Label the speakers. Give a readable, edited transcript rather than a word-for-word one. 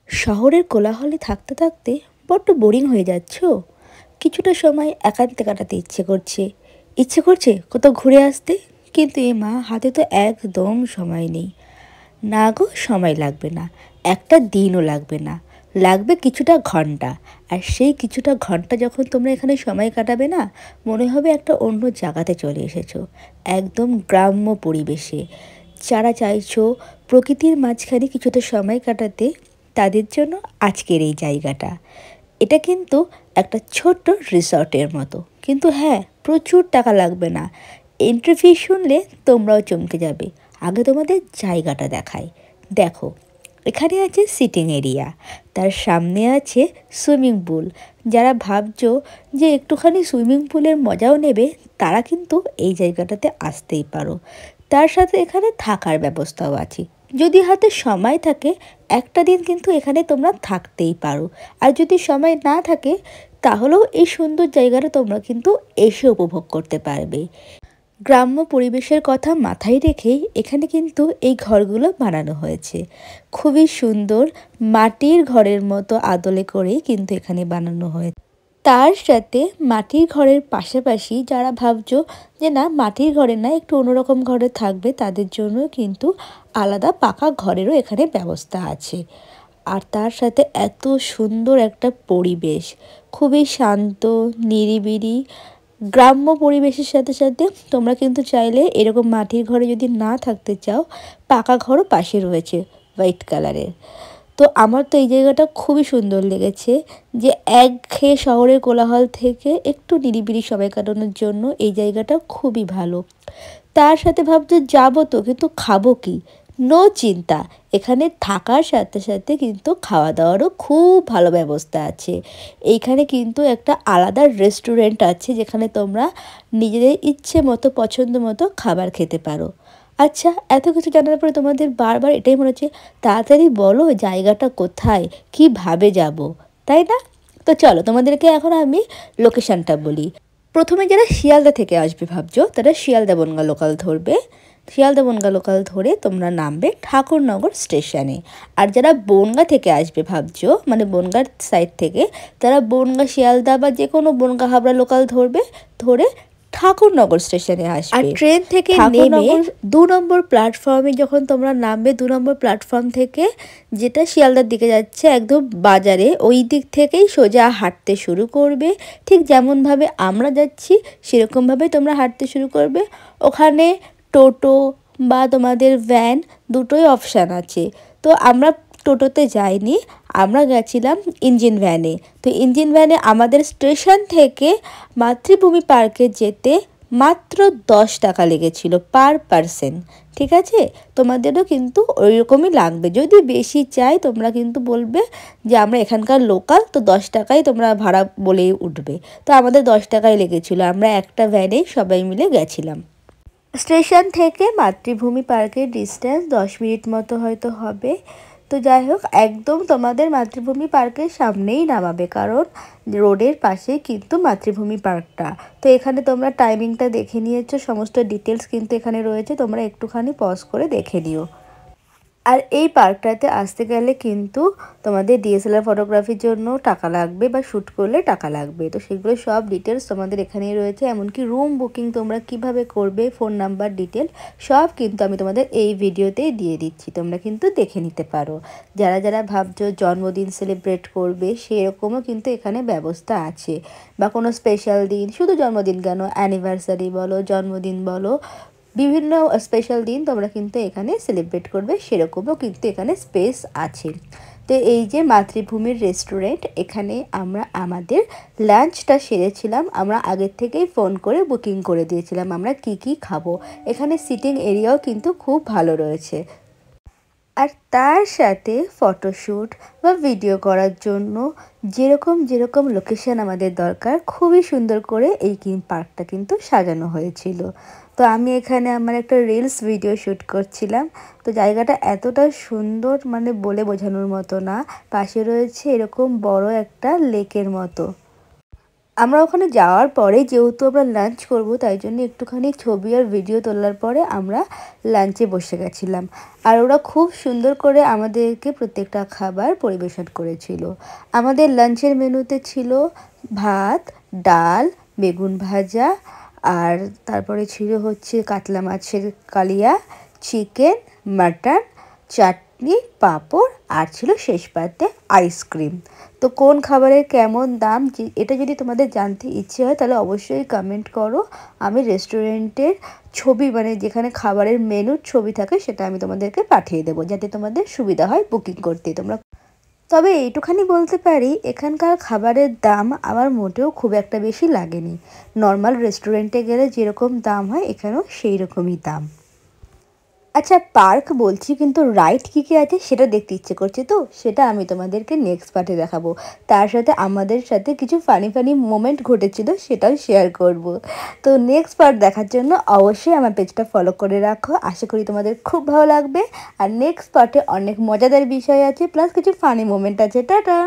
Speaker 1: শহরের কোলাহলে থাকতে থাকতে বড্ড বোরিং হয়ে যাচ্ছ। কিছুটা সময় একান্তে কাটাতে ইচ্ছে করছে কোথাও ঘুরে আসতে। কিন্তু এ মা, হাতে তো একদম সময় নেই। না গো, সময় লাগবে না, একটা দিনও লাগবে না, লাগবে কিছুটা ঘন্টা। আর সেই কিছুটা ঘন্টা যখন তোমরা এখানে সময় কাটাবে না, মনে হবে একটা অন্য জায়গাতে চলে এসেছো, একদম গ্রাম্য পরিবেশে। যারা চাইছো প্রকৃতির মাঝখানে কিছুটা সময় কাটাতে, তাদের জন্য আজকের এই জায়গাটা। এটা কিন্তু একটা ছোট্ট রিসর্টের মতো, কিন্তু হ্যাঁ, প্রচুর টাকা লাগবে না। এন্ট্রি ফি শুনলে তোমরাও চমকে যাবে। আগে তোমাদের জায়গাটা দেখাই। দেখো, এখানে আছে সিটিং এরিয়া, তার সামনে আছে সুইমিং পুল। যারা ভাবছো যে একটুখানি সুইমিং পুলের মজাও নেবে, তারা কিন্তু এই জায়গাটাতে আসতেই পারো। তার সাথে এখানে থাকার ব্যবস্থাও আছে। যদি হাতে সময় থাকে, একটা দিন কিন্তু এখানে তোমরা থাকতেই পারো। আর যদি সময় না থাকে, তাহলেও এই সুন্দর জায়গাটা তোমরা কিন্তু এসে উপভোগ করতে পারবে। গ্রাম্য পরিবেশের কথা মাথায় রেখেই এখানে কিন্তু এই ঘরগুলো বানানো হয়েছে। খুবই সুন্দর, মাটির ঘরের মতো আদলে করেই কিন্তু এখানে বানানো হয়েছে। তার সাথে মাটির ঘরের পাশাপাশি যারা ভাবছো যে না, মাটির ঘরে না, একটু অন্যরকম ঘরে থাকবে, তাদের জন্য কিন্তু আলাদা পাকা ঘরেরও এখানে ব্যবস্থা আছে। আর তার সাথে এত সুন্দর একটা পরিবেশ, খুবই শান্ত, নিরিবিলি গ্রাম্য পরিবেশের সাথে সাথে তোমরা কিন্তু চাইলে এরকম মাটির ঘরে যদি না থাকতে চাও, পাকা ঘরও পাশে রয়েছে হোয়াইট কালারের। তো আমার তো এই জায়গাটা খুবই সুন্দর লেগেছে, যে একঘেয়ে শহরের কোলাহল থেকে একটু নিরিবিলি সময় কাটানোর জন্য এই জায়গাটা খুবই ভালো। তার সাথে ভাবছো যাবো তো, কিন্তু খাবো কি? নো চিন্তা, এখানে থাকার সাথে সাথে কিন্তু খাওয়া দাওয়ারও খুব ভালো ব্যবস্থা আছে। এইখানে কিন্তু একটা আলাদা রেস্টুরেন্ট আছে, যেখানে তোমরা নিজেদের ইচ্ছে মতো পছন্দ মতো খাবার খেতে পারো। আচ্ছা, এত কিছু জানার পরে তোমাদের বারবার এটাই মনে হচ্ছে, তাড়াতাড়ি বলো জায়গাটা কোথায়, কিভাবে যাব, তাই না? তো চলো, তোমাদেরকে এখন আমি লোকেশানটা বলি। প্রথমে যারা শিয়ালদা থেকে আসবে ভাবছো, তারা শিয়ালদা বনগাঁ লোকাল ধরবে। শিয়ালদা বনগাঁ লোকাল ধরে তোমরা নামবে ঠাকুরনগর স্টেশনে। আর যারা বনগাঁ থেকে আসবে ভাবছো, মানে বনগাঁর সাইড থেকে, তারা বনগাঁ শিয়ালদা বা যে কোনো বনগাঁ হাবড়া লোকাল ধরবে, ধরে ঠাকুরনগর স্টেশনে আসবে। আর ট্রেন থেকে নেমে 2 নম্বর প্ল্যাটফর্মে যখন তোমরা নামবে, 2 নম্বর প্ল্যাটফর্ম থেকে, যেটা শিয়ালদার দিকে যাচ্ছে একদম বাজারে, ওই দিক থেকেই সোজা হাঁটতে শুরু করবে। ঠিক যেমনভাবে আমরা যাচ্ছি সেরকমভাবে তোমরা হাঁটতে শুরু করবে। ওখানে টোটো বা তোমাদের ভ্যান, দুটোই অপশান আছে। তো আমরা টোটোতে যাইনি, আমরা গেছিলাম ইঞ্জিন ভ্যানে। তো ইঞ্জিন ভ্যানে আমাদের স্টেশন থেকে মাতৃভূমি পার্কে যেতে মাত্র 10 টাকা লেগেছিল পার পারসন। ঠিক আছে, তোমাদেরও কিন্তু ওই রকমই লাগবে। যদি বেশি চাই তোমরা কিন্তু বলবে যে আমরা এখানকার লোকাল, তো 10 টাকাই তোমরা ভাড়া বলেই উঠবে। তো আমাদের 10 টাকাই লেগেছিলো, আমরা একটা ভ্যানেই সবাই মিলে গেছিলাম। স্টেশন থেকে মাতৃভূমি পার্কের ডিস্টেন্স 10 মিনিট মতো হয়তো হবে। তো যাই হোক, একদম তোমাদের মাতৃভূমি পার্কের সামনেই নামাবে, কারণ রোডের পাশেই কিন্তু মাতৃভূমি পার্কটা। তো এখানে তোমরা টাইমিংটা দেখে নিয়েছো, সমস্ত ডিটেলস কিন্তু এখানে রয়েছে, তোমরা একটুখানি পজ করে দেখে নিও। আর এই পার্কটাতে আসতে গেলে কিন্তু তোমাদের ডিএসএলআর ফটোগ্রাফির জন্য টাকা লাগবে, বা শ্যুট করলে টাকা লাগবে। তো সেগুলো সব ডিটেলস তোমাদের এখানেই রয়েছে, এমনকি রুম বুকিং তোমরা কিভাবে করবে, ফোন নাম্বার ডিটেল সব কিন্তু আমি তোমাদের এই ভিডিওতেই দিয়ে দিচ্ছি, তোমরা কিন্তু দেখে নিতে পারো। যারা যারা ভাবছো জন্মদিন সেলিব্রেট করবে, সেরকমও কিন্তু এখানে ব্যবস্থা আছে। বা কোনো স্পেশাল দিন, শুধু জন্মদিন কেন, অ্যানিভার্সারি বলো, জন্মদিন বলো, বিভিন্ন স্পেশাল দিন তোমরা কিন্তু এখানে সেলিব্রেট করবে, সেরকমও কিন্তু এখানে স্পেস আছে। তো এই যে মাতৃভূমির রেস্টুরেন্ট, এখানে আমরা আমাদের লাঞ্চটা সেরেছিলাম। আমরা আগের থেকেই ফোন করে বুকিং করে দিয়েছিলাম আমরা কি কি খাবো। এখানে সিটিং এরিয়াও কিন্তু খুব ভালো রয়েছে। আর তার সাথে ফটোশ্যুট বা ভিডিও করার জন্য যেরকম যেরকম লোকেশন আমাদের দরকার, খুবই সুন্দর করে এই পার্কটা কিন্তু সাজানো হয়েছিল। তো আমি এখানে আমার একটা রিলস ভিডিও শ্যুট করছিলাম। তো জায়গাটা এতটা সুন্দর, মানে বলে বোঝানোর মতো না। পাশে রয়েছে এরকম বড় একটা লেকের মতো। আমরা ওখানে যাওয়ার পরে যেহেতু আমরা লাঞ্চ করব, তাই জন্য একটুখানি ছবি আর ভিডিও তোলার পরে আমরা লাঞ্চে বসে গেছিলাম। আর ওরা খুব সুন্দর করে আমাদেরকে প্রত্যেকটা খাবার পরিবেশন করেছিল। আমাদের লাঞ্চের মেনুতে ছিল ভাত, ডাল, বেগুন ভাজা, আর তারপরে ছিল হচ্ছে কাতলা মাছের কালিয়া, চিকেন, মাটন, চাটনি, পাঁপড়, আর ছিল শেষ পাতে আইসক্রিম। তো কোন খাবারের কেমন দাম, এটা যদি তোমাদের জানতে ইচ্ছে হয় তাহলে অবশ্যই কমেন্ট করো। আমি রেস্টুরেন্টের ছবি, মানে যেখানে খাবারের মেনুর ছবি থাকে, সেটা আমি তোমাদেরকে পাঠিয়ে দেবো, যাতে তোমাদের সুবিধা হয় বুকিং করতে। তবে এইটুখানি বলতে পারি, এখানকার খাবারের দাম আমার মোটেও খুব একটা বেশি লাগেনি। নর্মাল রেস্টুরেন্টে গেলে যেরকম দাম হয়, এখানেও সেই রকমই দাম। আচ্ছা, পার্ক বলছি, কিন্তু রাইড কী কী আছে সেটা দেখতে ইচ্ছে করছে, তো সেটা আমি তোমাদেরকে নেক্সট পার্টে দেখাবো। তার সাথে আমাদের সাথে কিছু ফানি ফানি মোমেন্ট ঘটেছিল, সেটাও শেয়ার করব। তো নেক্সট পার্ট দেখার জন্য অবশ্যই আমার পেজটা ফলো করে রাখো। আশা করি তোমাদের খুব ভালো লাগবে। আর নেক্সট পার্টে অনেক মজাদার বিষয় আছে, প্লাস কিছু ফানি মোমেন্ট আছে। টাটা।